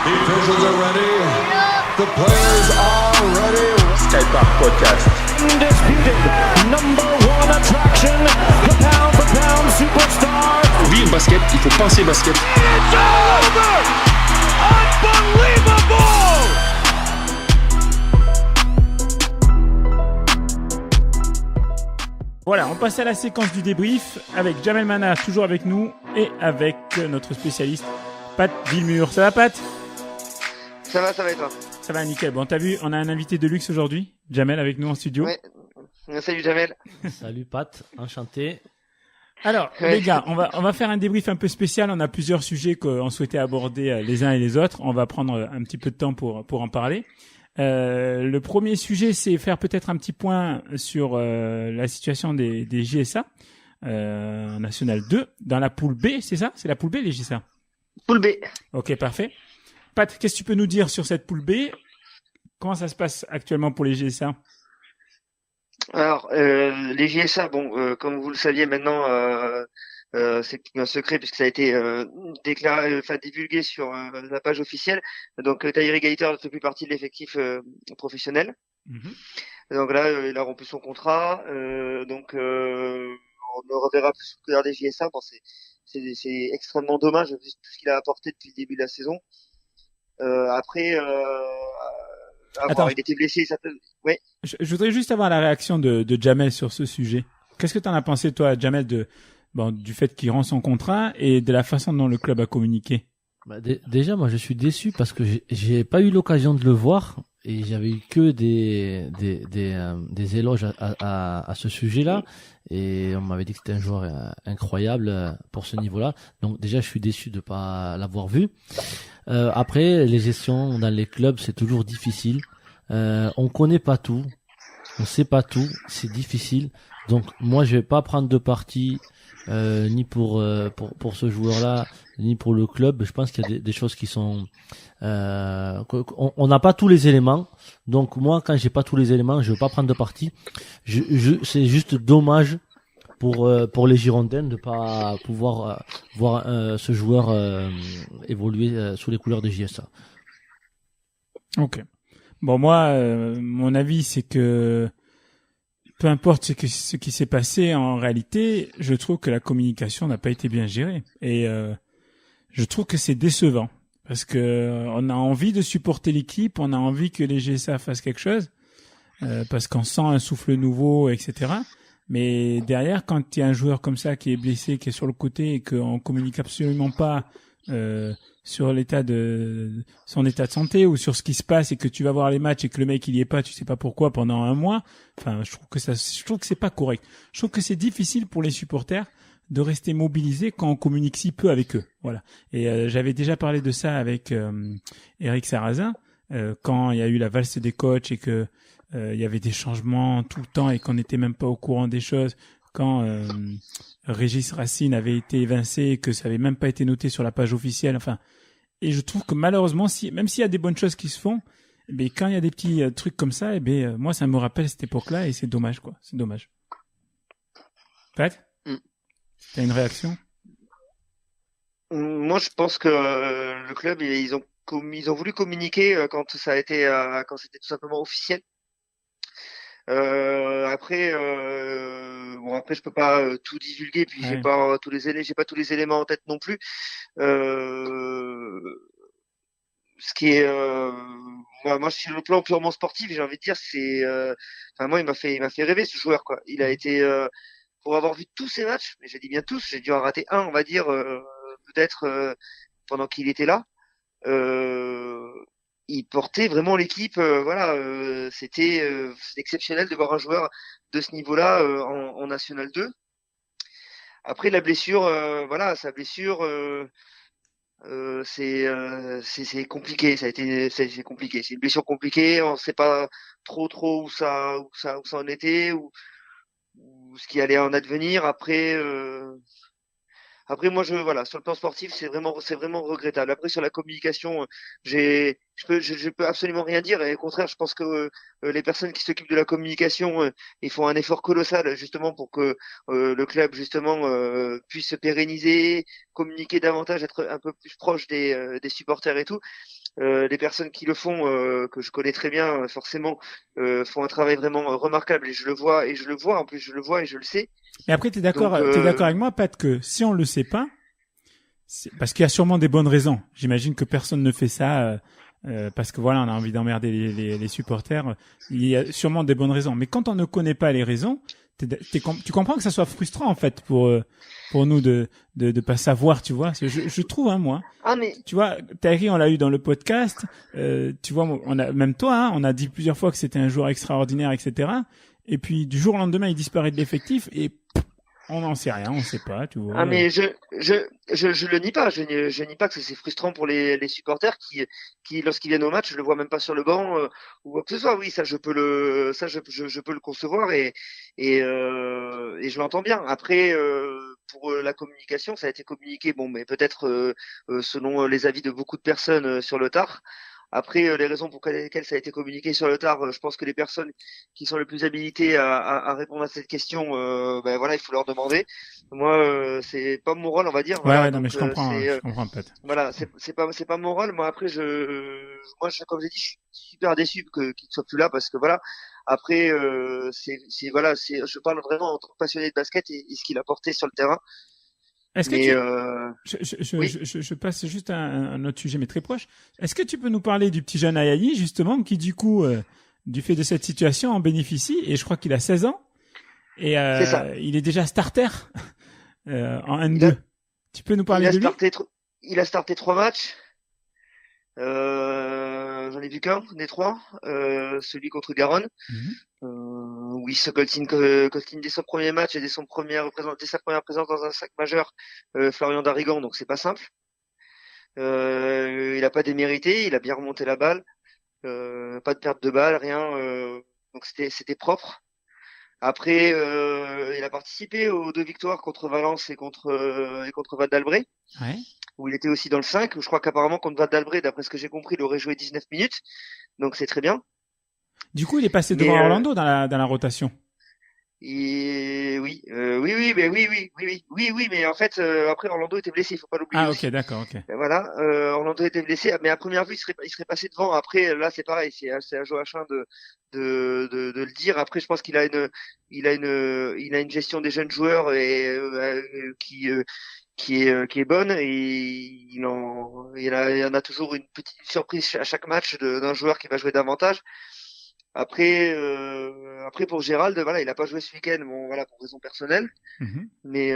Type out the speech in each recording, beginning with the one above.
officials are ready. The players are ready. Skypark Podcast. Undisputed number one attraction, the pound for pound superstar. Vivre basket, il faut penser basket. It's over! Unbelievable! Voilà, on passe à la séquence du débrief avec Jamel Mana toujours avec nous et avec notre spécialiste Pat Villemur. Ça va Pat ? Ça va et toi ? Ça va nickel. Bon, t'as vu, on a un invité de luxe aujourd'hui, Jamel avec nous en studio. Ouais. Salut Jamel. Salut Pat, enchanté. Alors Ouais. les gars, on va faire un débrief un peu spécial. On a plusieurs sujets qu'on souhaitait aborder les uns et les autres. On va prendre un petit peu de temps pour en parler. Le premier sujet, c'est faire peut-être un petit point sur la situation des JSA National 2 dans la poule B, c'est ça ? C'est la poule B les JSA ? Poule B. Ok, parfait. Pat, qu'est-ce que tu peux nous dire sur cette poule B ? Comment ça se passe actuellement pour les GSA ? Alors, les JSA, comme vous le saviez maintenant, c'est un secret puisque ça a été divulgué sur la page officielle. Donc, Tyree Gator ne fait plus partie de l'effectif professionnel. Donc là, il a rompu son contrat. On ne reverra plus le couleur des JSA. Bon, c'est extrêmement dommage vu tout ce qu'il a apporté depuis le début de la saison. Attends. Il était blessé. Ouais. Je voudrais juste avoir la réaction de Jamel sur ce sujet. Qu'est-ce que tu en as pensé, toi, Jamel, du fait qu'il rend son contrat et de la façon dont le club a communiqué ? Déjà, moi, je suis déçu parce que j'ai pas eu l'occasion de le voir et j'avais eu que des éloges à ce sujet-là et on m'avait dit que c'était un joueur incroyable pour ce niveau-là. Donc déjà, je suis déçu de pas l'avoir vu. Après, les gestions dans les clubs, c'est toujours difficile. On connaît pas tout, on sait pas tout, c'est difficile. Donc moi, je vais pas prendre de parti ni pour ce joueur-là, ni pour le club. Je pense qu'il y a des choses qui sont on n'a pas tous les éléments. Donc moi, quand j'ai pas tous les éléments, je veux pas prendre de parti. C'est juste dommage pour les Girondins de pas pouvoir voir ce joueur évoluer sous les couleurs des JSA. Ok. Bon, moi, mon avis, c'est que peu importe ce qui s'est passé, en réalité, je trouve que la communication n'a pas été bien gérée. Et je trouve que c'est décevant. Parce que on a envie de supporter l'équipe, on a envie que les GSA fassent quelque chose, parce qu'on sent un souffle nouveau, etc. Mais derrière, quand il y a un joueur comme ça qui est blessé, qui est sur le côté et qu'on communique absolument pas sur son état de santé ou sur ce qui se passe et que tu vas voir les matchs et que le mec il y est pas, tu sais pas pourquoi pendant un mois. Enfin, je trouve que c'est pas correct. Je trouve que c'est difficile pour les supporters de rester mobilisés quand on communique si peu avec eux. Voilà. Et j'avais déjà parlé de ça avec Eric Sarrazin quand il y a eu la valse des coachs et que il y avait des changements tout le temps et qu'on n'était même pas au courant des choses. Quand Régis Racine avait été évincé et que ça avait même pas été noté sur la page officielle. Enfin, et je trouve que malheureusement, même s'il y a des bonnes choses qui se font, quand il y a des petits trucs comme ça, moi ça me rappelle cette époque-là et c'est dommage quoi. C'est dommage. Pat ? T'as une réaction ? Moi, je pense que le club, ils ont voulu communiquer quand ça a été, quand c'était tout simplement officiel. Après, je peux pas tout divulguer, puis Ouais. j'ai pas tous les éléments en tête non plus. Ce qui est, moi, sur le plan purement sportif, j'ai envie de dire, moi, il m'a fait rêver ce joueur, quoi. Il a été, pour avoir vu tous ces matchs, mais j'ai dit bien tous, j'ai dû en rater un, on va dire, peut-être pendant qu'il était là. Il portait vraiment l'équipe, c'était exceptionnel de voir un joueur de ce niveau-là en National 2. Après la blessure, sa blessure, c'est compliqué, c'est compliqué, c'est une blessure compliquée, on sait pas trop où ça en était ou ce qui allait en advenir. Après, moi, sur le plan sportif, c'est vraiment regrettable. Après, sur la communication, je peux absolument rien dire. Et au contraire, je pense que les personnes qui s'occupent de la communication, ils font un effort colossal justement pour que le club justement puisse se pérenniser, communiquer davantage, être un peu plus proche des supporters et tout. les personnes qui le font, que je connais très bien, forcément, font un travail vraiment remarquable et je le vois en plus je le vois et je le sais. Mais après, t'es d'accord Donc, avec moi, Pat, que si on le sait pas, c'est parce qu'il y a sûrement des bonnes raisons. J'imagine que personne ne fait ça parce que voilà, on a envie d'emmerder les supporters. Il y a sûrement des bonnes raisons. Mais quand on ne connaît pas les raisons, tu comprends que ça soit frustrant en fait pour nous de pas savoir, tu vois. Je trouve, hein, moi. Ah mais Tu vois, Terry, on l'a eu dans le podcast. Tu vois, on a même toi, hein, on a dit plusieurs fois que c'était un joueur extraordinaire, etc. Et puis du jour au lendemain, il disparaît de l'effectif et on n'en sait rien, on sait pas, tu vois. Ah mais je le nie pas, je nie pas que c'est frustrant pour les supporters qui lorsqu'ils viennent au match, je le vois même pas sur le banc ou quoi que ce soit. Oui, ça je peux le concevoir et je l'entends bien. Après pour la communication, ça a été communiqué bon mais peut-être selon les avis de beaucoup de personnes sur le tard. Après, les raisons pour lesquelles ça a été communiqué sur le tard, je pense que les personnes qui sont les plus habilitées à répondre à cette question, ben voilà, il faut leur demander. Moi, c'est pas mon rôle, on va dire. Ouais, Voilà, ouais, non, mais donc, je comprends, c'est, je comprends peut-être. voilà, c'est pas mon rôle. Moi, après, comme j'ai dit, je suis super déçu qu'il soit plus là parce que voilà. Après, je parle vraiment en tant que passionné de basket et ce qu'il a porté sur le terrain. Est-ce que Mais oui. je passe juste à un autre sujet, mais très proche. Est-ce que tu peux nous parler du petit jeune Ayayi, justement, qui du coup, du fait de cette situation, en bénéficie, et je crois qu'il a 16 ans, et C'est ça. il est déjà starter en N2. Tu peux nous parler de lui? Il a starté 3 matchs. J'en ai vu qu'un des 3, celui contre Garonne. Oui, Coltin dès son premier match et dès sa première présence dans un sac majeur, Florian Darigan, donc c'est pas simple. Il a pas démérité, il a bien remonté la balle, pas de perte de balle, rien, donc c'était propre. Après, il a participé aux 2 victoires contre Valence et contre Val d'Albret. Ouais. Où il était aussi dans le 5. Je crois qu'apparemment contre Val d'Albret, d'après ce que j'ai compris, il aurait joué 19 minutes. Donc c'est très bien. Du coup, il est passé devant Orlando dans la rotation. Et oui, mais en fait, après Orlando était blessé, il faut pas l'oublier. Ah, aussi. ok, d'accord, ok. Et voilà, Orlando était blessé, mais à première vue, il serait passé devant. Après, là, c'est pareil, c'est à Joachim de le dire. Après, je pense qu'il a une gestion des jeunes joueurs et qui est bonne et il y en a toujours une petite surprise à chaque match d'un joueur qui va jouer davantage. Après pour Gérald, voilà, il a pas joué ce week-end, bon voilà, pour raison personnelle. Mais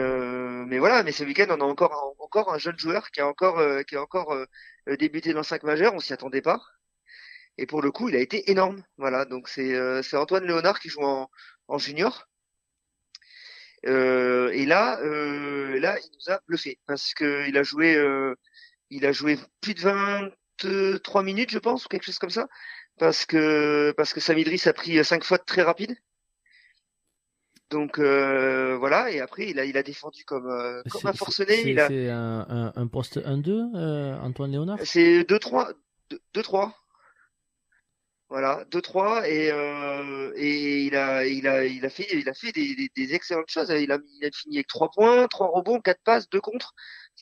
voilà, mais ce week-end on a encore un jeune joueur qui a encore débuté dans le 5 majeur, on s'y attendait pas. Et pour le coup, il a été énorme. Voilà, donc c'est Antoine Léonard qui joue en junior. Et là, il nous a bluffé parce que il a joué plus de 23 minutes, je pense, ou quelque chose comme ça, parce que Sam Idriss a pris 5 fautes très rapides. Donc voilà, et après il a défendu comme un forcené. C'est un poste 1-2, Antoine Léonard. C'est 2-3, 2-3. Voilà, 2-3 et il a fait des excellentes choses. Il a fini avec 3 points, 3 rebonds, 4 passes, 2 contres.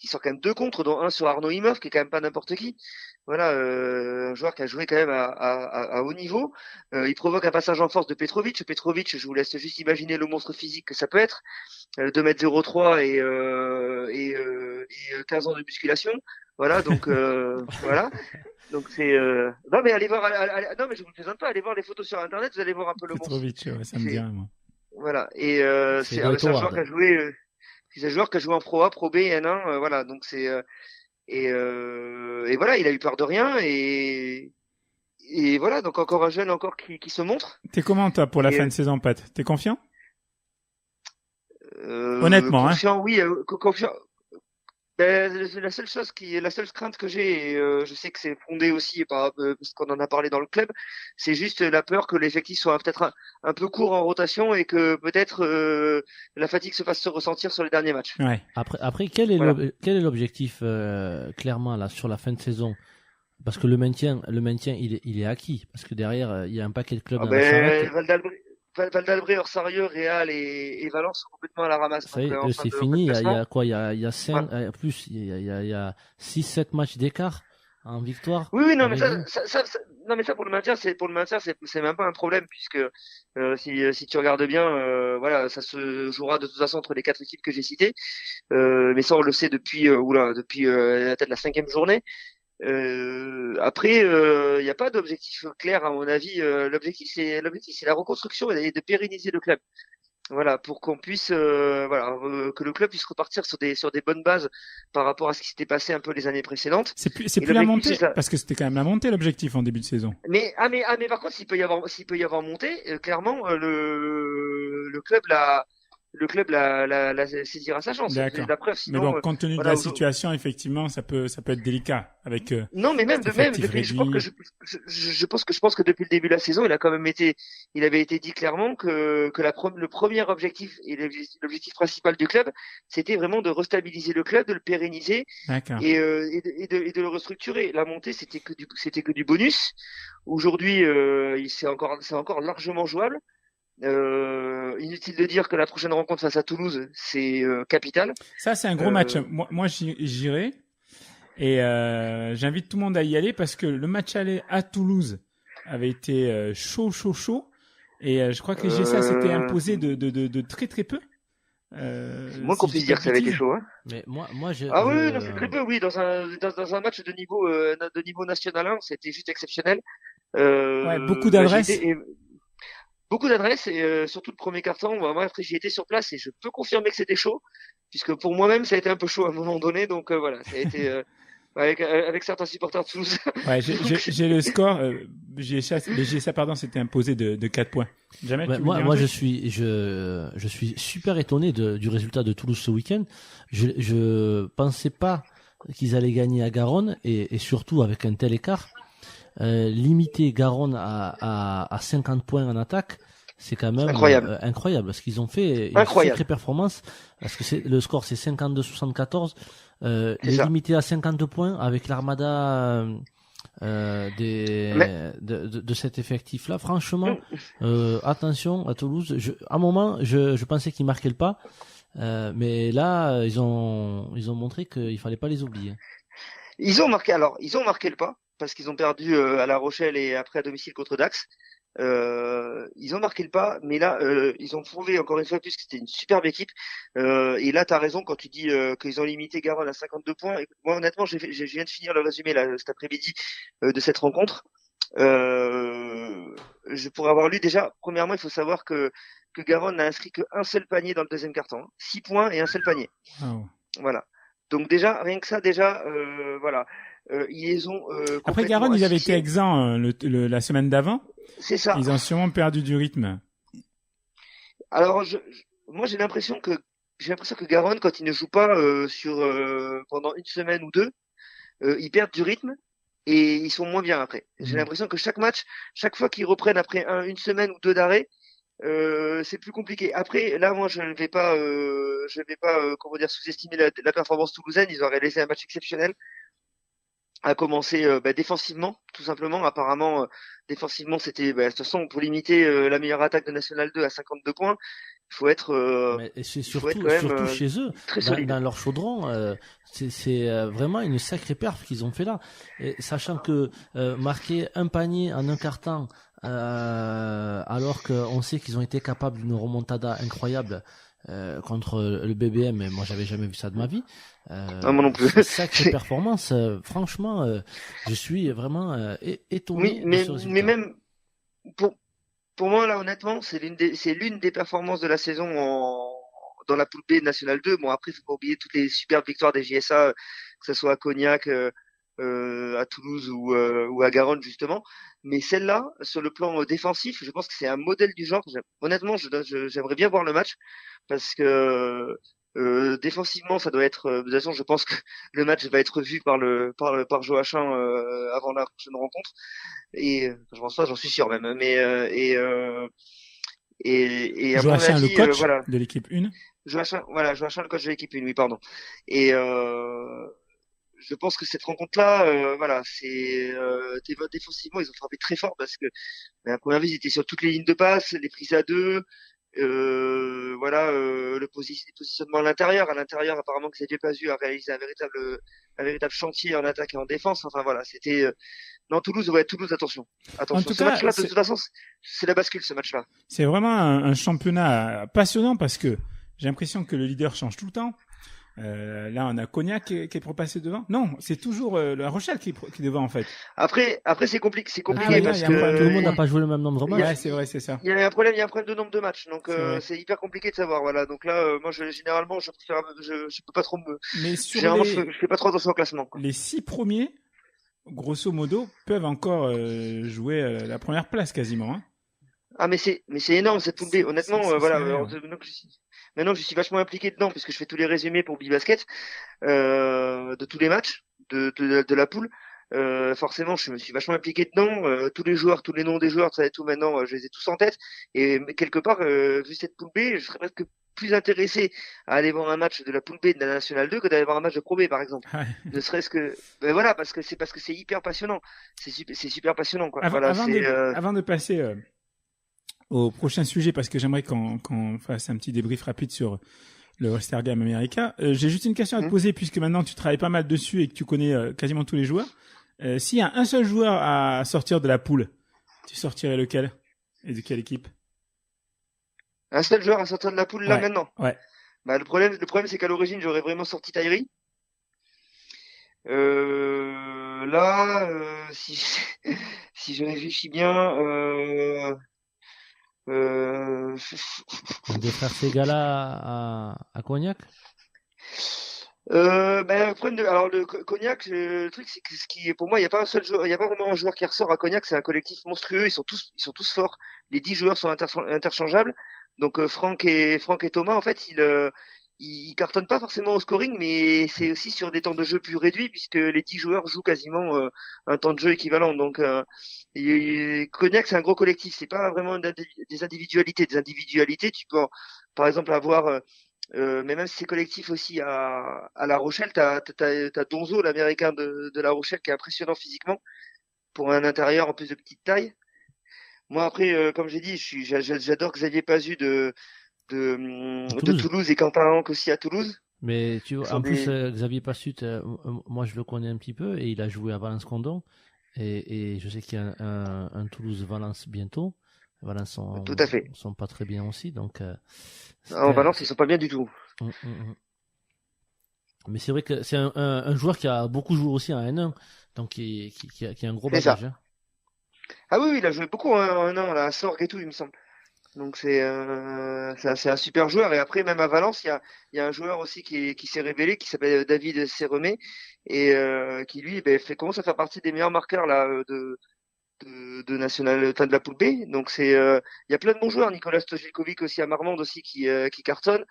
Il sort quand même 2 contres, dont un sur Arnaud Imhoff, qui est quand même pas n'importe qui. Voilà, un joueur qui a joué quand même à haut niveau. Il provoque un passage en force de Petrovic. Petrovic, je vous laisse juste imaginer le monstre physique que ça peut être. 2m03 et 15 ans de musculation. Voilà, donc voilà. Donc c'est non mais allez voir non mais je vous le présente pas, allez voir les photos sur internet, vous allez voir un peu le monstre. Petrovic, ouais, ça me dit rien, moi. Voilà, et c'est un joueur qui a joué en Pro A, Pro B, N1, voilà, donc c'est et voilà, il a eu peur de rien et voilà, donc encore un jeune encore qui se montre. T'es comment toi pour la fin de saison, Pat? T'es confiant? Honnêtement, confiant, oui, confiant. La seule crainte que j'ai, je sais que c'est fondé aussi parce qu'on en a parlé dans le club, c'est juste la peur que l'effectif soit peut-être un peu court en rotation et que peut-être la fatigue se fasse se ressentir sur les derniers matchs. Ouais. Après quel est l'objectif clairement là sur la fin de saison? Parce que le maintien il est acquis parce que derrière il y a un paquet de clubs dans la charrette. Val d'Albret, Orsario, Real et Valence sont complètement à la ramasse. Ça y est, c'est fini. Il y a quoi? Il y a 6-7 matchs d'écart. en victoire. Oui, non, mais avec vous. non, mais ça pour le maintien, c'est même pas un problème puisque si tu regardes bien, voilà, ça se jouera de toute façon entre les 4 équipes que j'ai citées. Mais ça, on le sait depuis peut-être la 5e journée. Après, il n'y a pas d'objectif clair à mon avis. L'objectif, c'est la reconstruction et de pérenniser le club. Voilà, pour qu'on puisse, que le club puisse repartir sur des bonnes bases par rapport à ce qui s'était passé un peu les années précédentes. C'est Et plus la l'objectif, montée, c'est ça. parce que c'était quand même la montée l'objectif en début de saison. Mais par contre, s'il peut y avoir montée, clairement, le club la saisira sa chance. D'accord. La preuve, Mais sinon, bon, compte tenu de voilà, la situation, effectivement, ça peut être délicat avec non, mais cet même effectif depuis, réduit. je pense que depuis le début de la saison, il avait été dit clairement que le premier objectif et l'objectif principal du club, c'était vraiment de restabiliser le club, de le pérenniser D'accord. et de le restructurer. La montée, c'était que du bonus. Aujourd'hui, c'est encore largement jouable. Inutile de dire que la prochaine rencontre face à Toulouse, c'est capital. Ça, c'est un gros match. Moi, j'irai. Et j'invite tout le monde à y aller parce que le match aller à Toulouse avait été chaud. Et je crois que les GSA s'était imposé de très très peu. C'est moins si qu'on je puisse dis dire pas que de ça avait été bêtises. chaud, hein. Mais moi, Ah oui, non, c'est très peu, oui, dans un match de niveau national 1, c'était juste exceptionnel. Ouais, beaucoup Bah, d'adresses. beaucoup d'adresses et surtout le premier carton. Moi, après, j'y étais sur place et je peux confirmer que c'était chaud, puisque pour moi-même, ça a été un peu chaud à un moment donné. Donc voilà, ça a été avec certains supporters de Toulouse. Ouais, j'ai le score. Les GSA, pardon, s'était imposé de 4 points. Jamais tu veux dire un moi truc je suis super étonné du résultat de Toulouse ce week-end. Je pensais pas qu'ils allaient gagner à Garonne et surtout avec un tel écart. Limiter Garonne à 50 points en attaque, c'est quand même incroyable ce qu'ils ont fait. Une sacrée performance parce que le score c'est 52-74. Les limiter à 52 points avec l'armada de cet effectif-là. Franchement, attention à Toulouse. À un moment, je pensais qu'ils marquaient le pas, mais là, ils ont montré qu'il fallait pas les oublier. Ils ont marqué le pas parce qu'ils ont perdu à La Rochelle et après à domicile contre Dax. Ils ont marqué le pas, mais là, ils ont prouvé encore une fois plus que c'était une superbe équipe. Et là, t'as raison quand tu dis qu'ils ont limité Garonne à 52 points. Écoute, moi, honnêtement, je viens de finir le résumé là cet après-midi de cette rencontre. Je pourrais avoir lu déjà. Premièrement, il faut savoir que Garonne n'a inscrit qu'un seul panier dans le deuxième carton, 6 points et un seul panier. Oh. Voilà. Donc déjà, rien que ça, voilà. Ils ont. Après Garonne, ils avaient été exempts la semaine d'avant. C'est ça. Ils ont sûrement perdu du rythme. Alors, moi, j'ai l'impression que Garonne, quand ils ne jouent pas pendant une semaine ou deux, ils perdent du rythme et ils sont moins bien après. J'ai l'impression que chaque match, chaque fois qu'ils reprennent après une semaine ou deux d'arrêt, c'est plus compliqué. Après, là, moi, je ne vais pas, comment dire, sous-estimer la performance toulousaine. Ils ont réalisé un match exceptionnel. À commencer défensivement, tout simplement. Apparemment, défensivement, c'était de toute façon pour limiter la meilleure attaque de National 2 à 52 points. Il faut être. Mais c'est surtout chez eux, très solide. Dans leur chaudron, c'est vraiment une sacrée perf qu'ils ont fait là. Et sachant que marquer un panier en un quart-temps, alors qu'on sait qu'ils ont été capables d'une remontada incroyable. Contre le BBM, mais moi j'avais jamais vu ça de ma vie. Moi non plus. Sacrée performance. Franchement, je suis vraiment étonné. Oui, mais même pour moi là, honnêtement, c'est l'une des performances de la saison dans la poule B National 2. Bon, après, il faut pas oublier toutes les superbes victoires des JSA, que ce soit à Cognac, à Toulouse ou à Garonne justement. Mais celle-là, sur le plan défensif, je pense que c'est un modèle du genre. Honnêtement, j'aimerais bien voir le match parce que défensivement, ça doit être. De toute façon, je pense que le match va être vu par Joachim avant la prochaine rencontre. Et je pense pas, j'en suis sûr même. Mais et à mon Joachim, avis, le coach voilà. de l'équipe 1. Joachim, le coach de l'équipe 1, oui, pardon. Et je pense que cette rencontre-là, voilà, c'est défensivement, ils ont frappé très fort parce que à première vue, ils étaient sur toutes les lignes de passe, les prises à deux, voilà, le positionnement à l'intérieur. À l'intérieur, apparemment, Xavier Pazu a réalisé un véritable chantier en attaque et en défense. Enfin voilà, c'était non, Toulouse, attention. En tout Ce cas, match-là, de toute façon, c'est la bascule, ce match-là. c'est vraiment un championnat passionnant parce que j'ai l'impression que le leader change tout le temps. Là, on a Cognac qui est pour passer devant. Non, c'est toujours La Rochelle qui est devant en fait. Après, c'est compliqué, Ah, parce il y a que un Tout le monde n'a pas joué le même nombre de matchs. Ouais, c'est vrai, c'est ça. il y a un problème de nombre de matchs, donc C'est vrai. c'est hyper compliqué de savoir. Voilà, donc là, moi, généralement, je peux pas trop Mais sur généralement, les, je fais pas trop attention au classement, quoi. les 6 premiers, grosso modo, peuvent encore jouer la première place quasiment. Hein. Ah, mais c'est énorme cette poule B. Honnêtement, c'est voilà. énorme. Maintenant que je suis vachement impliqué dedans, puisque je fais tous les résumés pour Bibasket de tous les matchs de la poule. Forcément, je me suis vachement impliqué dedans. Tous les joueurs, tous les noms des joueurs, ça et tout. Maintenant, je les ai tous en tête. Et quelque part, vu cette poule B, je serais presque plus intéressé à aller voir un match de la poule B de la National 2 que d'aller voir un match de Pro B, par exemple. Ouais. Ne serait-ce que, ben voilà, parce que c'est hyper passionnant. C'est super passionnant, quoi. Avant, Voilà, avant c'est. de, avant de passer au prochain sujet, parce que j'aimerais qu'on fasse un petit débrief rapide sur le All-Star Game America, j'ai juste une question à te poser, puisque maintenant tu travailles pas mal dessus et que tu connais quasiment tous les joueurs. S'il y a un seul joueur à sortir de la poule, tu sortirais lequel? Et de quelle équipe? Un seul joueur à sortir de la poule là Ouais. maintenant. Ouais. Bah, le problème, c'est qu'à l'origine, j'aurais vraiment sorti Tyree. Si, si je réfléchis bien, Des frères Segala à Cognac. le problème alors le Cognac, le truc, c'est que pour moi, il n'y a pas un seul joueur, il n'y a pas vraiment un joueur qui ressort à Cognac, c'est un collectif monstrueux, ils sont tous forts. Les 10 joueurs sont interchangeables. Donc, Franck et Thomas, en fait, ils cartonnent pas forcément au scoring, mais c'est aussi sur des temps de jeu plus réduits puisque les 10 joueurs jouent quasiment un temps de jeu équivalent. Donc Cognac, c'est un gros collectif, c'est pas vraiment des individualités. Des individualités, tu peux par exemple avoir mais même si c'est collectif aussi à La Rochelle, t'as Donzo, l'américain de La Rochelle, qui est impressionnant physiquement pour un intérieur en plus de petite taille. Moi après, comme j'ai dit, j'adore Xavier Pazu de Toulouse et Quentin Hanck aussi à Toulouse. Mais tu vois, sont en plus, des- Xavier Passut, moi je le connais un petit peu et il a joué à Valence-Condon. Et je sais qu'il y a un Toulouse-Valence bientôt. Valence Tout à fait. sont pas très bien aussi. Donc, En Valence, ils sont pas bien du tout. Mm. Mais c'est vrai que c'est un joueur qui a beaucoup joué aussi en N1. Donc qui a un gros C'est ça. bagage. Hein. Ah oui, il a joué beaucoup un an là, à Sorgue et tout, il me semble. Donc c'est un super joueur. Et après, même à Valence, il y a un joueur aussi qui s'est révélé, qui s'appelle David Serremé, et qui lui commence à faire partie des meilleurs marqueurs là de National, enfin, de la poule B. Donc il y a plein de bons joueurs. Nicolas Stojilkovic aussi à Marmande aussi qui cartonne.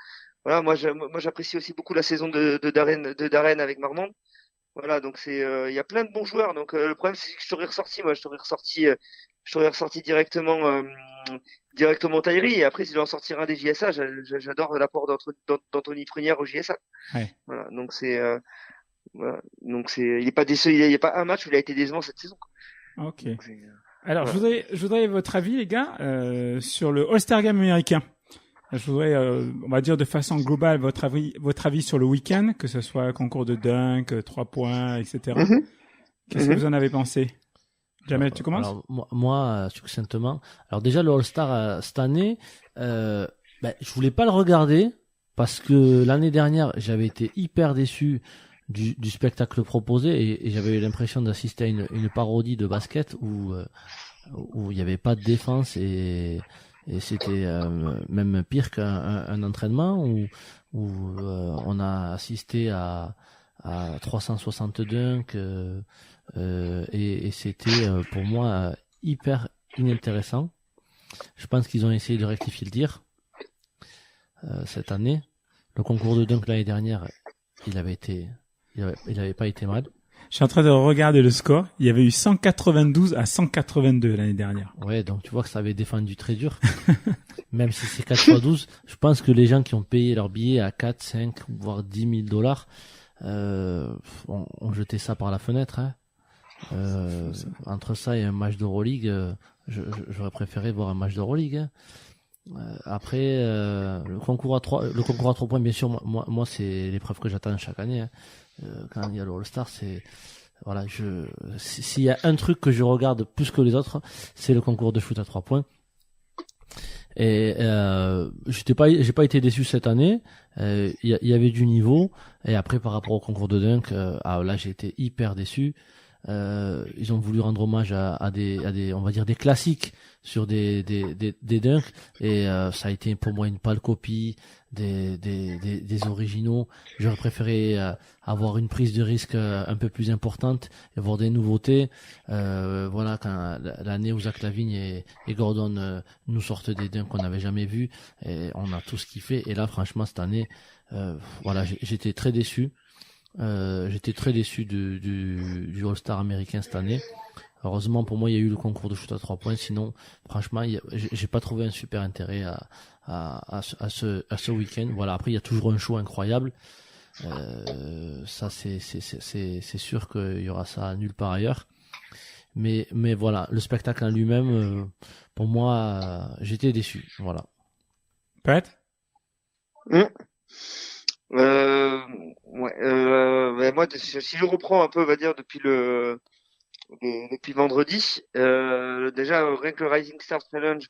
Voilà, moi j'apprécie aussi beaucoup la saison de Darren avec Marmande. Voilà, donc il y a plein de bons joueurs. Donc le problème c'est que je t'aurais ressorti directement Tyree, et après si je dois en sortir un des JSA, j'adore l'apport d'Anthony Prunière au JSA. Ouais. Voilà, donc voilà. Donc il est pas décevant, il y a pas un match où il a été décevant cette saison. Ok. Donc, Alors, voilà. je voudrais votre avis, les gars, sur le All-Star Game américain. Je voudrais, on va dire de façon globale, votre avis sur le week-end, que ce soit concours de dunk, 3 points, etc. Mhm. Qu'est-ce que vous en avez pensé? Jamel, tu commences? Alors, moi, succinctement. Alors déjà, le All-Star cette année, je voulais pas le regarder parce que l'année dernière, j'avais été hyper déçu du spectacle proposé et j'avais eu l'impression d'assister à une parodie de basket où il y avait pas de défense et c'était même pire qu'un entraînement où on a assisté à 360 dunks et c'était pour moi hyper inintéressant. Je pense qu'ils ont essayé de rectifier le tir cette année. Le concours de dunk l'année dernière, il avait pas été mal. Je suis en train de regarder le score. Il y avait eu 192 à 182 l'année dernière. Ouais, donc tu vois que ça avait défendu très dur. Même si c'est 4 x 12, je pense que les gens qui ont payé leur billet à 4, 5, voire 10 000 $, ont jeté ça par la fenêtre. Hein. Entre ça et un match d'Euroleague, j'aurais préféré voir un match d'Euroleague. Hein. Après, le concours à 3 points, bien sûr, moi c'est l'épreuve que j'attends chaque année. Hein. quand il y a le All-Star, c'est voilà, s'il y a un truc que je regarde plus que les autres, c'est le concours de shoot à 3 points. Et j'ai pas été déçu cette année. Il y avait du niveau. Et après, par rapport au concours de dunk, là, j'ai été hyper déçu. Ils ont voulu rendre hommage à des, on va dire, des classiques sur des dunks. Et ça a été pour moi une pâle copie des originaux. J'aurais préféré avoir une prise de risque un peu plus importante et voir des nouveautés. Voilà, quand l'année où Zach LaVine et Gordon nous sortent des dunks qu'on n'avait jamais vus, et on a tous kiffé. Et là, franchement, cette année, voilà, j'étais très déçu. J'étais très déçu du All-Star américain cette année. Heureusement pour moi, il y a eu le concours de shoot à 3 points. Sinon, franchement, j'ai pas trouvé un super intérêt à ce week-end. Voilà. Après, il y a toujours un show incroyable. Ça, c'est sûr qu'il y aura ça nulle part ailleurs. Mais voilà, le spectacle en lui-même, pour moi, j'étais déçu. Voilà. Pat? Ouais, moi, si je reprends un peu, on va dire, depuis vendredi, déjà, rien que le Rising Star Challenge,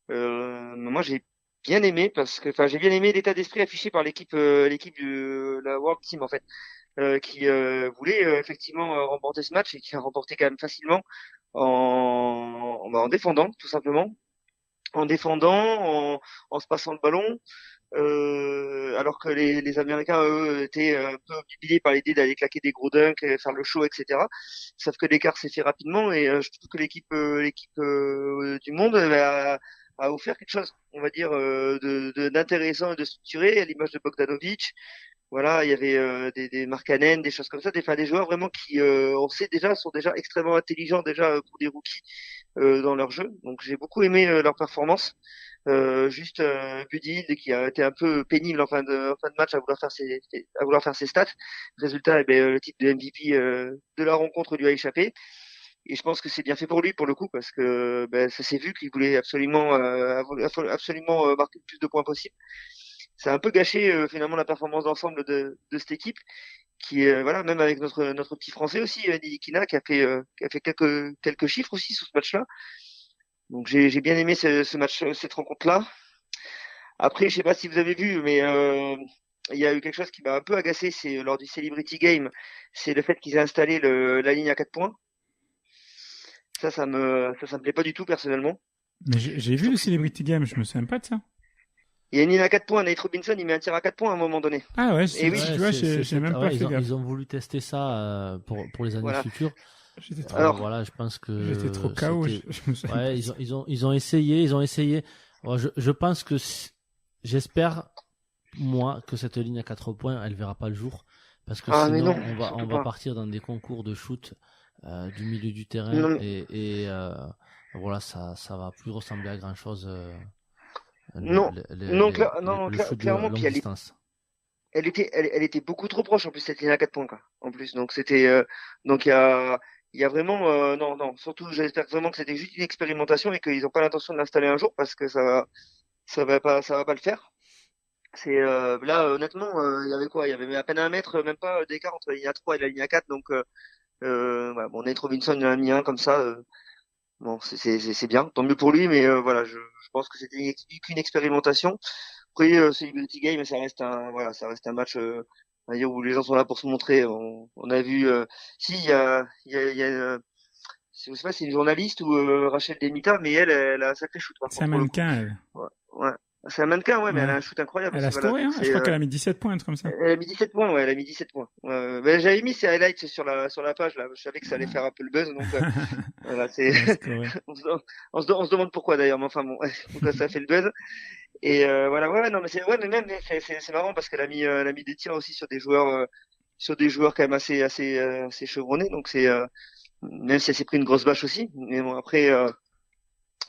moi, j'ai bien aimé j'ai bien aimé l'état d'esprit affiché par l'équipe de la World Team, en fait, qui voulait effectivement remporter ce match et qui a remporté quand même facilement en défendant, tout simplement, en se passant le ballon. Alors que les Américains, eux, étaient un peu obnubilés par l'idée d'aller claquer des gros dunks, faire le show, etc. Sauf que l'écart s'est fait rapidement et je trouve que l'équipe du monde a offert quelque chose, on va dire, d'intéressant et de structuré, à l'image de Bogdanovic. Voilà, il y avait des Markkanen, des choses comme ça, des joueurs vraiment qui, on sait déjà, sont déjà extrêmement intelligents déjà pour des rookies dans leur jeu. Donc j'ai beaucoup aimé leur performance. Juste Buddy Hield qui a été un peu pénible en fin de match à vouloir faire ses stats. Résultat, le titre de MVP de la rencontre lui a échappé. Et je pense que c'est bien fait pour lui pour le coup parce que ça s'est vu qu'il voulait absolument marquer le plus de points possible. Ça a un peu gâché finalement la performance d'ensemble de cette équipe qui voilà, même avec notre petit français aussi Nidikina qui a fait quelques chiffres aussi sur ce match-là. Donc j'ai bien aimé ce match, cette rencontre-là. Après, je sais pas si vous avez vu, mais il y a eu quelque chose qui m'a un peu agacé, c'est lors du Celebrity Game, c'est le fait qu'ils aient installé la ligne à 4 points. Ça me plaît pas du tout personnellement. Mais j'ai vu le Celebrity Game, je me souviens pas de ça. Il y a une ligne à 4 points, Nate Robinson, il met un tir à 4 points à un moment donné. Ah ouais, Et oui, tu vois, j'ai même pas fait gaffe. Ils ont voulu tester ça pour les années futures. Alors, voilà, je pense que j'étais trop KO. Ouais, ils ont essayé. Alors, je pense que j'espère moi que cette ligne à 4 points, elle verra pas le jour parce que sinon on va partir dans des concours de shoot du milieu du terrain et voilà, ça va plus ressembler à grand chose. Clairement, puis elle était beaucoup trop proche en plus cette ligne à 4 points quoi. En plus, donc c'était donc il y a vraiment non, surtout j'espère vraiment que c'était juste une expérimentation et qu'ils n'ont pas l'intention de l'installer un jour parce que ça va pas le faire. C'est là honnêtement il y avait quoi? Il y avait à peine 1 mètre, même pas d'écart entre la ligne à 3 et la ligne à 4, donc voilà, bon, Nate Robinson il en a mis un comme ça. Bon, c'est bien, tant mieux pour lui, mais voilà, je pense que c'était qu'une expérimentation. Après, Celebrity Game, ça reste un match on va dire où les gens sont là pour se montrer. On a vu, si il y a je sais pas, c'est une journaliste ou Rachel Demita, mais elle a un sacré shoot. C'est un mannequin, elle. Ouais. C'est un mannequin, ouais, mais elle a un shoot incroyable. Elle a scoré, hein. Je crois qu'elle a mis 17 points, un truc comme ça. Elle a mis 17 points, ouais, elle a mis 17 points. J'avais mis ses highlights sur la page, là. Je savais que ça allait faire un peu le buzz, donc, voilà, on se demande pourquoi d'ailleurs, mais enfin bon, pourquoi ça fait le buzz. Et, voilà, ouais, non, mais mais même, c'est marrant parce qu'elle a mis des tirs aussi sur des joueurs quand même assez chevronnés, donc même si elle s'est pris une grosse bâche aussi, mais bon, après,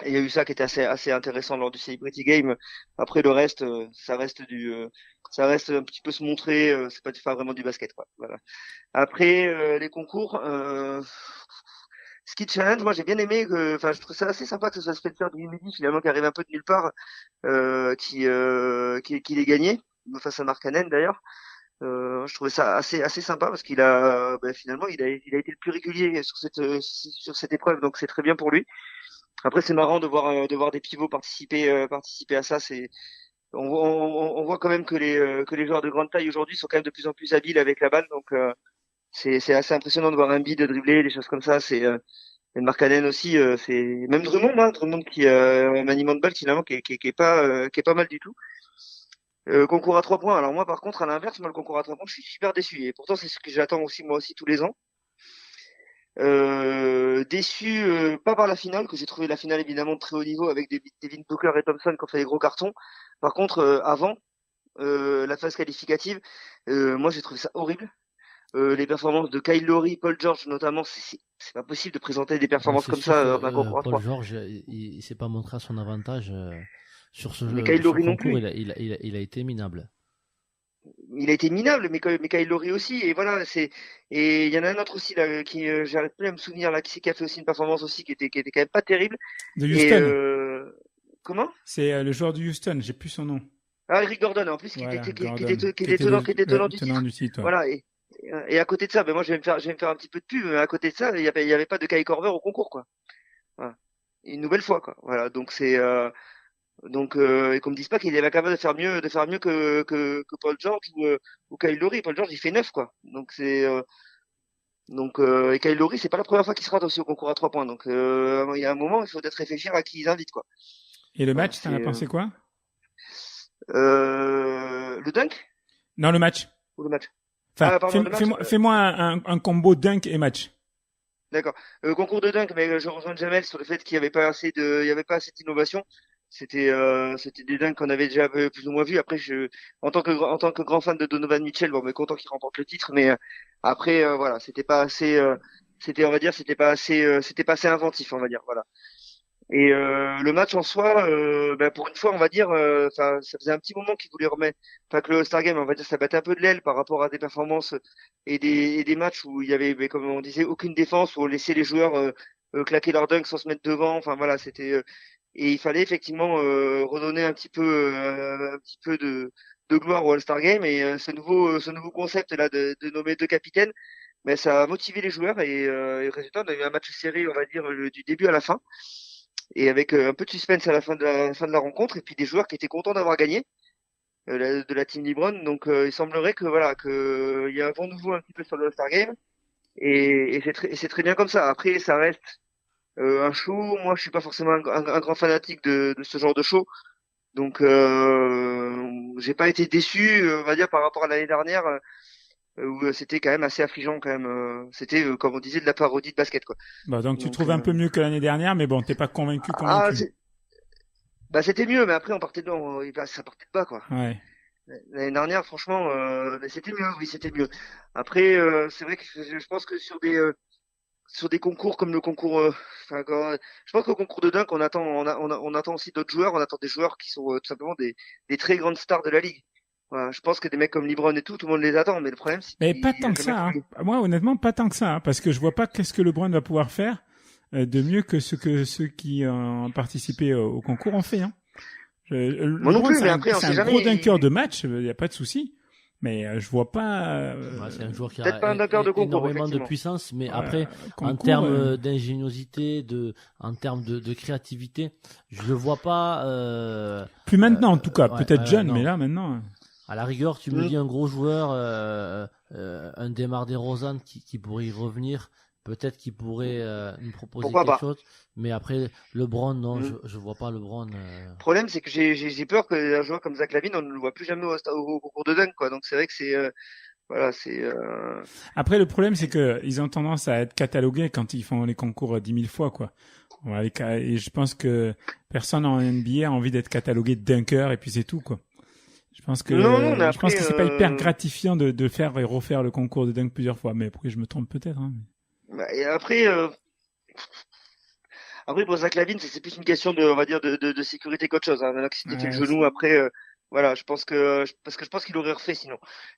il y a eu ça qui était assez intéressant lors du Celebrity Game. Après le reste, ça reste un petit peu se montrer. C'est pas vraiment du basket, quoi. Voilà. Après les concours, Ski Challenge, moi j'ai bien aimé. Je trouve ça assez sympa que ce soit Spencer Dinwiddie finalement qui arrive un peu de nulle part, qui l'ait gagné face à Markkanen d'ailleurs. Je trouvais ça assez sympa parce qu'il a finalement il a été le plus régulier sur cette épreuve, donc c'est très bien pour lui. Après c'est marrant de voir des pivots participer à ça. On voit quand même que les joueurs de grande taille aujourd'hui sont quand même de plus en plus habiles avec la balle, donc c'est assez impressionnant de voir un bid de dribbler, des choses comme ça. Et Markkanen aussi, c'est même Drummond qui un maniement de balle finalement qui est pas mal du tout. Concours à 3 points. Alors moi par contre à l'inverse, moi le concours à 3 points, je suis super déçu et pourtant c'est ce que j'attends aussi moi aussi tous les ans. Déçu pas par la finale, que j'ai trouvé la finale évidemment de très haut niveau avec Devin Booker et Thompson qui ont fait des gros cartons. Par contre avant la phase qualificative, moi j'ai trouvé ça horrible. Les performances de Kyle Lowry, Paul George notamment, c'est pas possible de présenter des performances C'est comme sûr ça que dans un concours à Paul 3. George, il s'est pas montré à son avantage sur ce Mais Kyle sur Lowry non concours. plus. Il a été minable. Il a été minable, mais Kyle Lowry aussi. Et voilà, et il y en a un autre aussi là qui j'arrive plus à me souvenir là qui a fait aussi une performance aussi qui était quand même pas terrible. De Et Houston. comment? C'est le joueur de Houston, j'ai plus son nom. Ah, Eric Gordon en plus Voilà, qui Gordon. était étonnant du tenant titre. du titre. Ouais. Voilà. Et à côté de ça, ben moi je vais me faire un petit peu de pub. Mais à côté de ça, il y avait pas de Kai Korver au concours quoi. Voilà. Une nouvelle fois quoi. Voilà. Donc et qu'on me dise pas qu'il est capable de faire mieux que Paul George ou Kyle Lowry. Paul George il fait 9 quoi. Et Kyle Lowry c'est pas la première fois qu'il se rate aussi au concours à 3 points. Donc il y a un moment il faut peut-être réfléchir à qui ils invitent quoi. Et le Voilà, match, t'en as pensé quoi? Le dunk Non, le match. ou le match? Enfin, Ah pardon le match. fais-moi un combo dunk et match. D'accord. Concours de dunk, mais je rejoins Jamel sur le fait qu'il y avait pas assez d'innovation. C'était des dunks qu'on avait déjà plus ou moins vu. Après, en tant que grand fan de Donovan Mitchell, bon, mais content qu'il remporte le titre, mais après, voilà, on va dire, c'était pas assez inventif, on va dire, voilà. Et le match en soi, pour une fois, on va dire, ça faisait un petit moment qu'il voulait remettre, enfin que le All-Star Game, on va dire, ça battait un peu de l'aile par rapport à des performances et des matchs où il y avait, comme on disait, aucune défense, où on laissait les joueurs claquer leur dunk sans se mettre devant. Enfin voilà, et il fallait effectivement redonner un petit peu de gloire au All-Star Game et ce nouveau concept là de nommer 2 capitaines, mais ça a motivé les joueurs et résultat, on a eu un match serré, on va dire, du début à la fin et avec un peu de suspense à la fin de la rencontre et puis des joueurs qui étaient contents d'avoir gagné de la team LeBron. Donc il semblerait que voilà que il y a un vent nouveau un petit peu sur le All-Star Game et c'est très bien comme ça. Après ça reste un show. Moi je suis pas forcément un grand fanatique de ce genre de show. Donc j'ai pas été déçu on va dire par rapport à l'année dernière où c'était quand même assez affligeant quand même. C'était comme on disait de la parodie de basket quoi. Bah, donc tu Donc trouves un peu mieux que l'année dernière, mais bon, t'es pas convaincu. C'était mieux, mais après on partait de ça partait de bas quoi. Ouais. L'année dernière, franchement, mais c'était mieux, oui, c'était mieux. Après, c'est vrai que je pense que sur des concours comme le concours, je pense qu'au concours de dunk, on attend aussi d'autres joueurs, on attend des joueurs qui sont tout simplement des très grandes stars de la ligue. Voilà, je pense que des mecs comme LeBron et tout le monde les attend, mais le problème c'est Mais pas tant que ça. Hein. Moi, honnêtement, pas tant que ça, hein, parce que je vois pas qu'est-ce que LeBron va pouvoir faire de mieux que ceux qui ont participé au concours ont fait. Hein. Moi non plus, mais après, on c'est sait un jamais. gros dunker de match, il y a pas de souci. Mais je vois pas. Ouais, c'est un joueur qui peut-être a pas un dunker de concours, énormément de effectivement. puissance, mais après, en concours, termes d'ingéniosité, en termes de créativité, je le vois pas. Plus maintenant, en tout cas. Ouais, Peut-être jeune, non. mais là, maintenant. À la rigueur, tu me dis un gros joueur, un Demar DeRozan qui pourrait y revenir. Peut-être qu'il pourrait nous proposer Pourquoi quelque pas. chose. Mais après, LeBron, non, je vois pas LeBron. Le problème, c'est que j'ai peur qu'un joueur comme Zach LaVine, on ne le voit plus jamais au concours de dunk, quoi. Donc c'est vrai que voilà, Après, le problème, c'est que ils ont tendance à être catalogués quand ils font les concours 10 000 fois, quoi. Voilà, et je pense que personne en NBA a envie d'être catalogué de dunker et puis c'est tout, quoi. Je pense que Non, mais je pense après, que c'est pas hyper gratifiant de faire et refaire le concours de dunk plusieurs fois. Mais après, je me trompe peut-être. Hein. Et après, pour Zach LaVine, c'est plus une question on va dire, de sécurité qu'autre chose. Hein. Maintenant qu'il s'était fait le genou, après, Voilà, parce que je pense qu'il aurait refait sinon.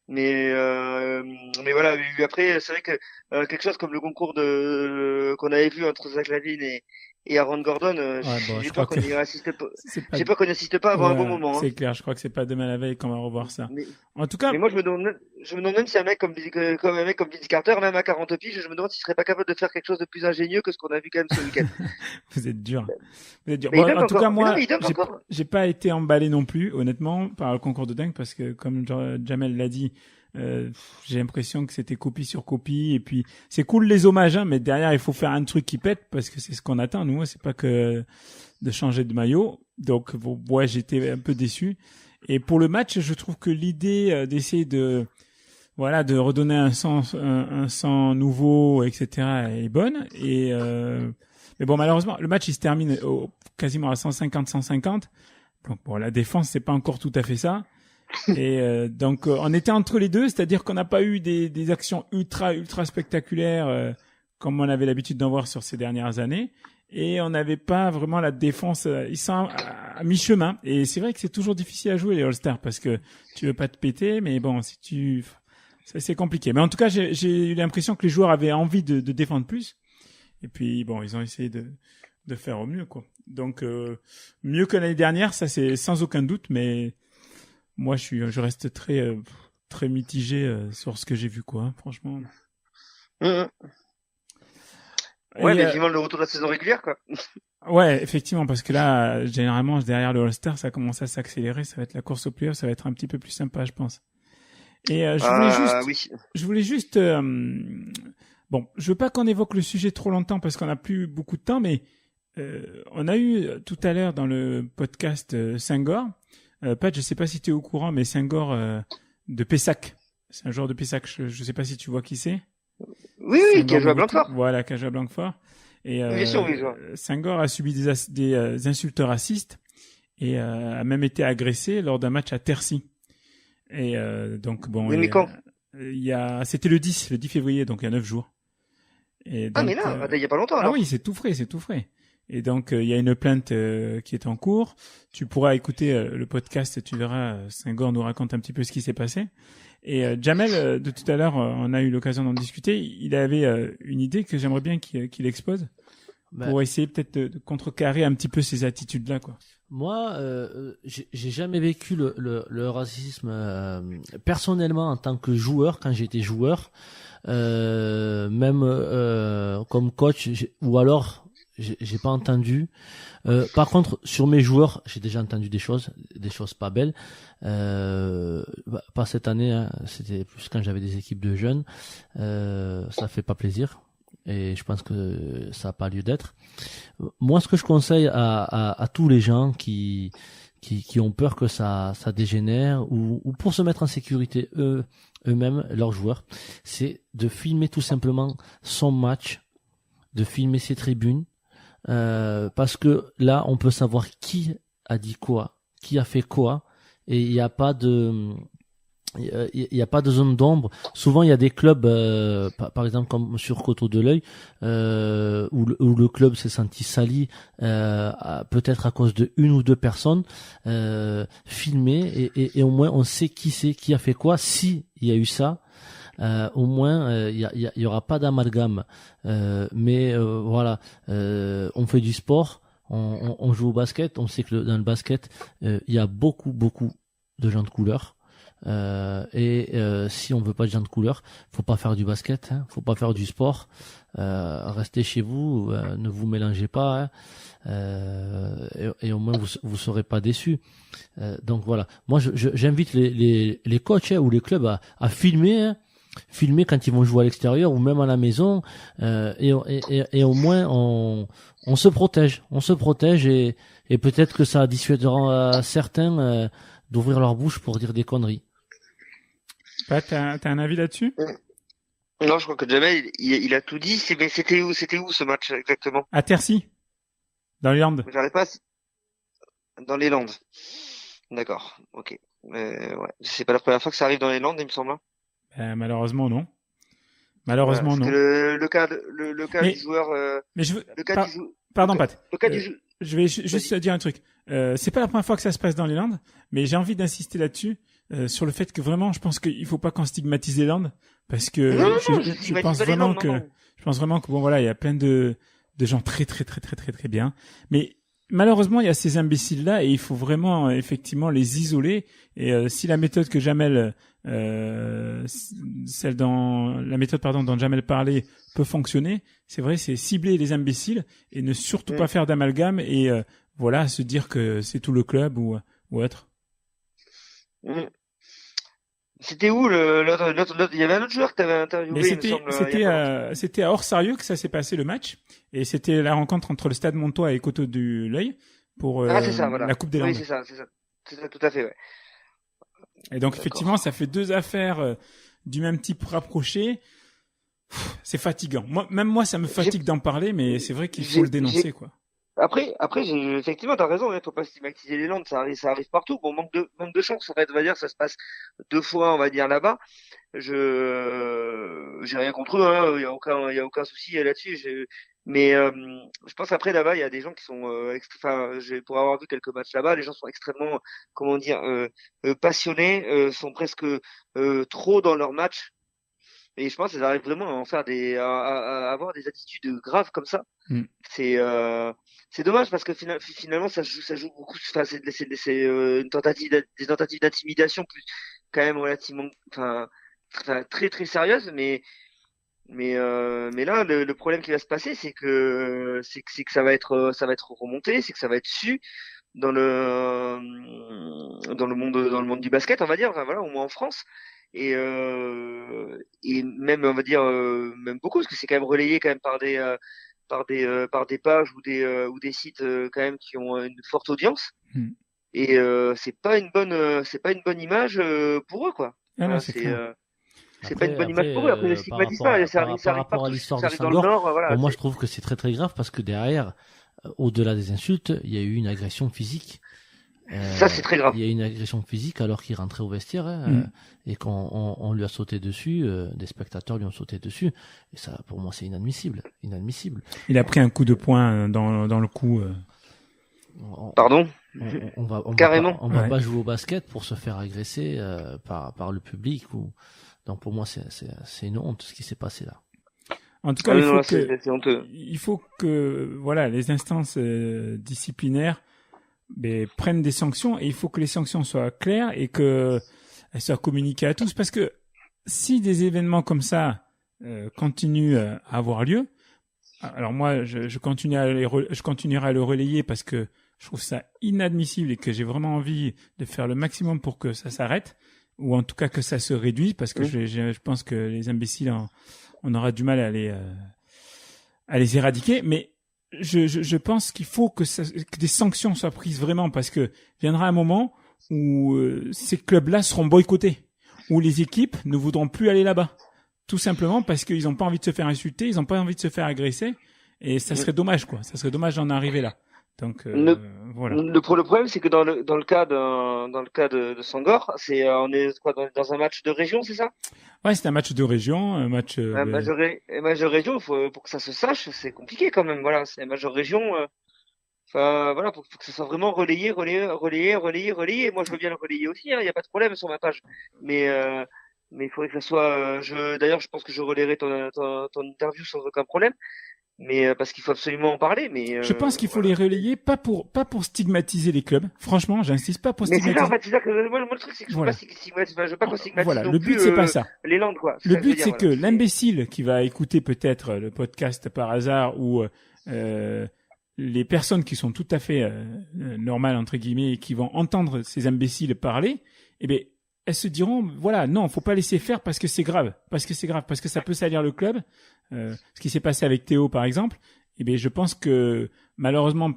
Mais voilà. Mais après, c'est vrai que quelque chose comme le concours qu'on avait vu entre Zach Lavine et Aaron Gordon, Ouais, bon, je j'ai crois peur qu'on que n'y assiste pas. c'est pas. J'ai peur qu'on n'y assiste pas avant un bon Ouais, moment. Hein. c'est clair. Je crois que c'est pas demain la veille qu'on va revoir ça. Mais, En tout cas, mais moi, je me demande même si un mec comme un mec comme Vince Carter, même à 40 piges, je me demande s'il serait pas capable de faire quelque chose de plus ingénieux que ce qu'on a vu quand même ce week-end. vous êtes dur. Vous êtes dur. Mais il Bon, donne en tout encore. cas, Mais non, moi, mais il donne encore. j'ai pas été emballé non plus, honnêtement, par le concours de dingue, parce que comme Jamel l'a dit, j'ai l'impression que c'était copie sur copie. Et puis, c'est cool les hommages, hein, mais derrière, il faut faire un truc qui pète, parce que c'est ce qu'on attend, nous. C'est pas que de changer de maillot. Donc, ouais, j'étais un peu déçu. Et pour le match, je trouve que l'idée d'essayer de redonner un sens nouveau, etc., est bonne. Mais bon, malheureusement, le match il se termine quasiment à 150-150. Donc bon, la défense c'est pas encore tout à fait ça. Et donc on était entre les deux, c'est-à-dire qu'on n'a pas eu des actions ultra spectaculaires comme on avait l'habitude d'en voir sur ces dernières années. Et on n'avait pas vraiment la défense. Ils sont à mi-chemin. Et c'est vrai que c'est toujours difficile à jouer les All-Stars parce que tu veux pas te péter, mais bon, c'est compliqué. Mais en tout cas, j'ai eu l'impression que les joueurs avaient envie de défendre plus. Et puis bon, ils ont essayé de faire au mieux, quoi. Donc mieux que l'année dernière, ça c'est sans aucun doute. Mais moi, je reste très mitigé sur ce que j'ai vu, quoi. Hein, franchement. Ouais, Et, mais vivement le retour de la saison régulière, quoi. ouais, effectivement, parce que là, généralement, derrière le All-Star, ça commence à s'accélérer. Ça va être la course au playoff, ça va être un petit peu plus sympa, je pense. Et je voulais juste, bon, je veux pas qu'on évoque le sujet trop longtemps parce qu'on n'a plus beaucoup de temps, mais on a eu tout à l'heure dans le podcast Senghor, Pat, je sais pas si tu es au courant, mais Senghor de Pessac, c'est un joueur de Pessac. Je sais pas si tu vois qui c'est. Oui, qui a joué à Blanquefort. Voilà, qui a joué à Blanquefort. Et Bien sûr, oui, je vois. Senghor a subi des insultes racistes et a même été agressé lors d'un match à Tercy. Et donc bon, oui, mais quand c'était le 10 février, donc il y a 9 jours. Et donc, mais là, il y a pas longtemps alors. Ah oui, c'est tout frais. Et donc il y a une plainte qui est en cours. Tu pourras écouter le podcast, tu verras. Senghor nous raconte un petit peu ce qui s'est passé. Et Jamel, de tout à l'heure, on a eu l'occasion d'en discuter. Il avait une idée que j'aimerais bien qu'il expose pour essayer peut-être de contrecarrer un petit peu ces attitudes-là, quoi. Moi, j'ai jamais vécu le racisme personnellement en tant que joueur quand j'étais joueur, même comme coach, ou alors j'ai pas entendu. Par contre, sur mes joueurs, j'ai déjà entendu des choses pas belles. Pas cette année, hein, c'était plus quand j'avais des équipes de jeunes. Ça fait pas plaisir. Et je pense que ça n'a pas lieu d'être. Moi, ce que je conseille à tous les gens qui ont peur que ça dégénère ou pour se mettre en sécurité eux-mêmes, leurs joueurs, c'est de filmer tout simplement son match, de filmer ses tribunes, parce que là, on peut savoir qui a dit quoi, qui a fait quoi, et il n'y a pas de zone d'ombre. Souvent, il y a des clubs, par exemple comme sur Coteau de l'Œil, où le club s'est senti sali, peut-être à cause de une ou deux personnes, filmées, et au moins on sait qui a fait quoi. Si il y a eu ça, au moins il y aura pas d'amalgame. Mais voilà, on fait du sport, on joue au basket. On sait que dans le basket, il y a beaucoup de gens de couleur. Si on veut pas de gens de couleur, faut pas faire du basket, hein, faut pas faire du sport, restez chez vous, ne vous mélangez pas, hein, et au moins vous serez pas déçus. Donc voilà, moi j'invite les coachs, hein, ou les clubs à filmer, hein, filmer quand ils vont jouer à l'extérieur ou même à la maison, et au moins on se protège et peut-être que ça dissuadera certains d'ouvrir leur bouche pour dire des conneries. Pat, t'as un avis là-dessus? Non, je crois que Jamel, il a tout dit. Mais c'était où ce match exactement? À Tercy, dans les Landes. J'arrive pas. Dans les Landes. D'accord. Ok. Ouais. C'est pas la première fois que ça arrive dans les Landes, il me semble. Malheureusement non. Malheureusement non. Le cas du joueur. Mais je veux. Le cas du Pardon, Pat. Le cas du je vais juste te dire un truc. C'est pas la première fois que ça se passe dans les Landes, mais j'ai envie d'insister là-dessus, sur le fait que vraiment, je pense qu'il faut pas qu'on stigmatise les Landes, parce que je pense vraiment que bon voilà, il y a plein de gens très très très très très très bien, mais malheureusement, il y a ces imbéciles-là et il faut vraiment effectivement les isoler. Et si la méthode que Jamel, la méthode dont Jamel parlait peut fonctionner, c'est vrai, c'est cibler les imbéciles et ne surtout pas faire d'amalgame et voilà, se dire que c'est tout le club ou autre. C'était où l'autre il y avait un autre joueur que tu avais interviewé, Mais il me semble. c'était à Orsarieux que ça s'est passé le match et c'était la rencontre entre le Stade Montois et Coteau du L'Œil pour c'est ça, voilà. la Coupe des Landes. Oui, c'est ça, tout à fait, ouais. Et donc effectivement, ça fait deux affaires du même type rapprochées. C'est fatigant. Moi, ça me fatigue d'en parler, mais c'est vrai qu'il faut le dénoncer, quoi. Après, effectivement, t'as raison, il faut pas stigmatiser les Landes, ça arrive partout. Bon, manque de chance, en fait, on va dire, ça se passe 2 fois, on va dire, là-bas. J'ai rien contre eux, hein, il y a aucun souci là-dessus. Mais je pense après là-bas, il y a des gens qui sont, pour avoir vu quelques matchs là-bas, les gens sont extrêmement, comment dire, passionnés, sont presque trop dans leur match. Et je pense qu'ils arrivent vraiment à en faire à avoir des attitudes graves comme ça. C'est dommage parce que finalement ça joue beaucoup. Enfin, c'est une des tentatives d'intimidation plus quand même relativement, très très sérieuse. Mais là le problème qui va se passer, c'est que ça va être remonté, c'est que ça va être su dans le monde du basket, on va dire. Enfin, voilà, au moins en France. Et même on va dire même beaucoup parce que c'est quand même relayé quand même par des pages ou des sites quand même qui ont une forte audience. Et c'est pas une bonne image pour eux, quoi. Ah, non, c'est pas une bonne image pour eux. Après, je stigmatise pas, ça arrive rapport à l'histoire de dans le Nord, voilà. Bon, moi je trouve que c'est très très grave parce que derrière, au-delà des insultes, il y a eu une agression physique. Ça, c'est très grave. Il y a une agression physique alors qu'il rentrait au vestiaire et qu'on lui a sauté dessus, des spectateurs lui ont sauté dessus. Et ça, pour moi, c'est inadmissible. Il a pris un coup de poing dans le cou. Pardon. On va pas jouer au basket pour se faire agresser par le public. Donc pour moi, c'est une honte ce qui s'est passé là. En tout cas, il faut que voilà, les instances disciplinaires prennent des sanctions et il faut que les sanctions soient claires et que elles soient communiquées à tous parce que si des événements comme ça continuent à avoir lieu, alors moi je continuerai à le relayer parce que je trouve ça inadmissible et que j'ai vraiment envie de faire le maximum pour que ça s'arrête ou en tout cas que ça se réduise parce que je pense que les imbéciles on aura du mal à les éradiquer, mais je pense qu'il faut que des sanctions soient prises vraiment parce que viendra un moment où ces clubs-là seront boycottés, où les équipes ne voudront plus aller là-bas, tout simplement parce qu'ils n'ont pas envie de se faire insulter, ils n'ont pas envie de se faire agresser, et ça serait dommage, quoi. Ça serait dommage d'en arriver là. Donc voilà. Le problème, c'est que dans le cas de Sangor, on est quoi dans un match de région, c'est ça? Ouais, c'est un match de région, un match. Un match de région, pour que ça se sache, c'est compliqué quand même. Voilà, c'est un match de région. Enfin voilà, pour que ça soit vraiment relayé. Moi, je veux bien le relayer aussi. Il y a pas de problème sur ma page. Mais il faudrait que ça soit. D'ailleurs, je pense que je relayerai ton interview sans aucun problème. Mais parce qu'il faut absolument en parler. Mais je pense qu'il faut les relayer, pas pour stigmatiser les clubs. Franchement, j'insiste pas pour stigmatiser. Mais c'est ça, en fait, c'est ça que moi le truc, c'est que je veux pas qu'on stigmatise. Voilà, non le but plus, c'est pas ça. Les Landes, quoi. Le but c'est que l'imbécile qui va écouter peut-être le podcast par hasard ou les personnes qui sont tout à fait normales entre guillemets et qui vont entendre ces imbéciles parler, elles se diront voilà, non, faut pas laisser faire parce que c'est grave, parce que ça peut salir le club. Ce qui s'est passé avec Théo par exemple, je pense que malheureusement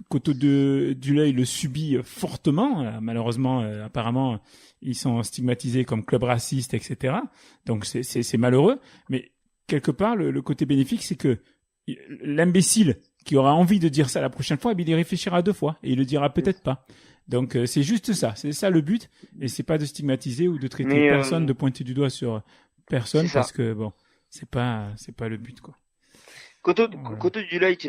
Coteau du L'Œil le subit fortement. Malheureusement, apparemment, ils sont stigmatisés comme club raciste, etc. Donc c'est malheureux. Mais quelque part, le côté bénéfique, c'est que l'imbécile qui aura envie de dire ça la prochaine fois, il y réfléchira 2 fois et il le dira peut-être pas. Donc c'est juste ça, c'est ça le but, et c'est pas de stigmatiser ou de traiter personne, de pointer du doigt sur personne parce que bon, c'est pas le but, quoi. Coteau, Voilà. Coteau du Loy, tu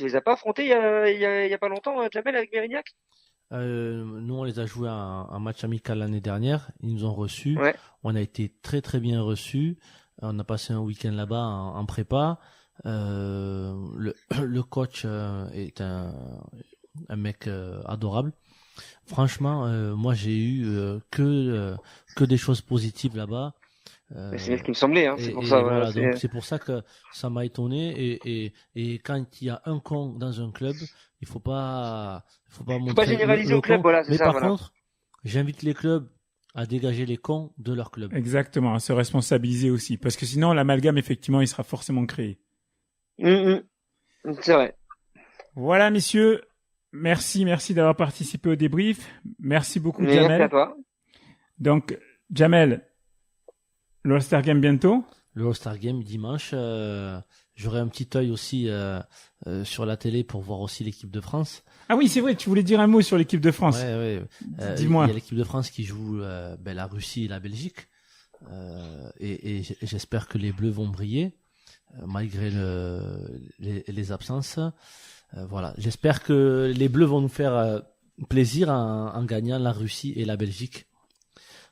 les as pas affrontés il y a pas longtemps, Jamel, avec Mérignac? Nous, on les a joués un match amical l'année dernière. Ils nous ont reçus. Ouais. On a été très très bien reçus. On a passé un week-end là-bas en prépa. Le coach est un mec adorable. Franchement, moi j'ai eu que des choses positives là-bas. Mais c'est bien ce qui me semblait, hein. C'est pour ça. Voilà, c'est- donc c'est pour ça que ça m'a étonné. Et quand il y a un con dans un club, il faut pas montrer généraliser le au club, con. voilà, c'est Mais ça, par voilà. contre, j'invite les clubs à dégager les cons de leur club. Exactement, à se responsabiliser aussi. Parce que sinon, l'amalgame, effectivement, il sera forcément créé. C'est vrai. Voilà, messieurs. Merci d'avoir participé au débrief. Merci beaucoup, Merci à Jamel. toi. Donc, Jamel, le All-Star Game bientôt. Le All-Star Game dimanche, j'aurai un petit œil aussi sur la télé pour voir aussi l'équipe de France. Ah oui, c'est vrai, tu voulais dire un mot sur l'équipe de France. Ouais. Dis-moi. Il y a l'équipe de France qui joue la Russie et la Belgique. Et j'espère que les Bleus vont briller malgré les absences. Voilà, j'espère que les Bleus vont nous faire plaisir en gagnant la Russie et la Belgique.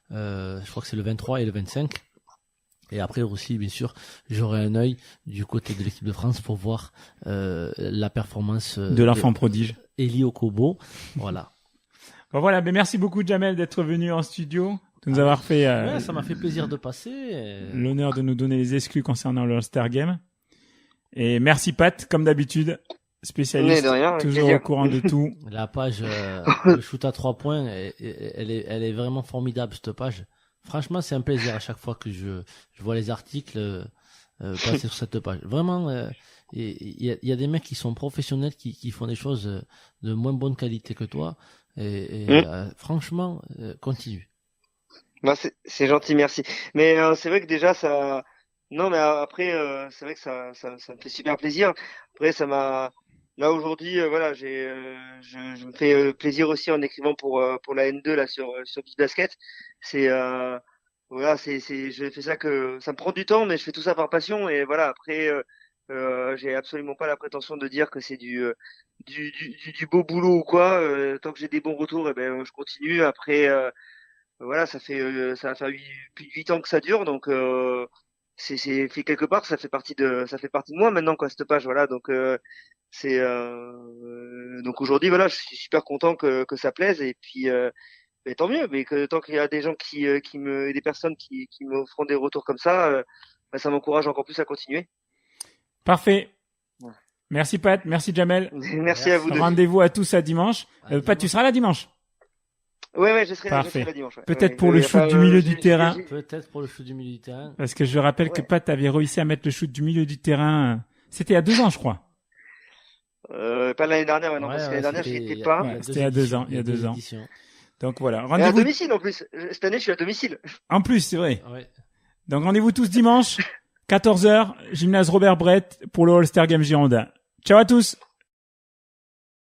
Je crois que c'est le 23 et le 25. Et après aussi, bien sûr, j'aurai un œil du côté de l'équipe de France pour voir la performance De l'enfant prodige. Eli Okobo. Voilà. Bon, voilà, ben merci beaucoup, Jamel, d'être venu en studio, de nous avoir fait Ouais, ça m'a fait plaisir de passer. l'honneur de nous donner les exclus concernant le All-Star Game. Et merci, Pat, comme d'habitude, spécialiste, Mais de rien, avec toujours plaisir. au courant de tout. La page, le shoot à 3 points, elle est vraiment formidable, cette page. Franchement, c'est un plaisir à chaque fois que je vois les articles passer sur cette page. Vraiment, il y a des mecs qui sont professionnels, qui font des choses de moins bonne qualité que toi. Franchement, continue. Bah, c'est gentil, merci. Mais c'est vrai que déjà ça. Non, mais après, c'est vrai que ça me fait super plaisir. Après, ça m'a. Là aujourd'hui, voilà, je me fais plaisir aussi en écrivant pour la N2 là sur Beat Basket. C'est voilà, je fais ça que ça me prend du temps, mais je fais tout ça par passion. Et voilà, après, j'ai absolument pas la prétention de dire que c'est du beau boulot ou quoi. Tant que j'ai des bons retours, et ben je continue. Après. Voilà, ça va faire plus de 8 ans que ça dure, donc c'est fait quelque part, ça fait partie de moi maintenant quoi cette page, voilà, donc donc aujourd'hui voilà, je suis super content que ça plaise et puis mais tant mieux, mais que tant qu'il y a des gens des personnes qui me feront des retours comme ça, bah, ça m'encourage encore plus à continuer. Parfait. Ouais. Merci, Pat. Merci, Jamel. Merci à vous deux. Rendez-vous à tous à dimanche. Pat, tu seras là dimanche? Ouais, je serai Parfait. là dimanche. Ouais. Peut-être Ouais, pour le shoot du milieu du terrain. Peut-être pour le shoot du milieu du terrain. Parce que je rappelle que Pat avait réussi à mettre le shoot du milieu du terrain. C'était il y a 2 ans, je crois. Pas l'année dernière, non, parce que l'année dernière, j'y étais pas. Ouais, c'était il y a 2 ans. Il y a 2 ans. éditions. Donc voilà. Et à Rendez-vous. domicile en plus. Cette année, je suis à domicile. En plus, c'est vrai. Ouais. Donc rendez-vous tous dimanche, 14h, gymnase Robert Brett pour le All-Star Game Girondin. Ciao à tous!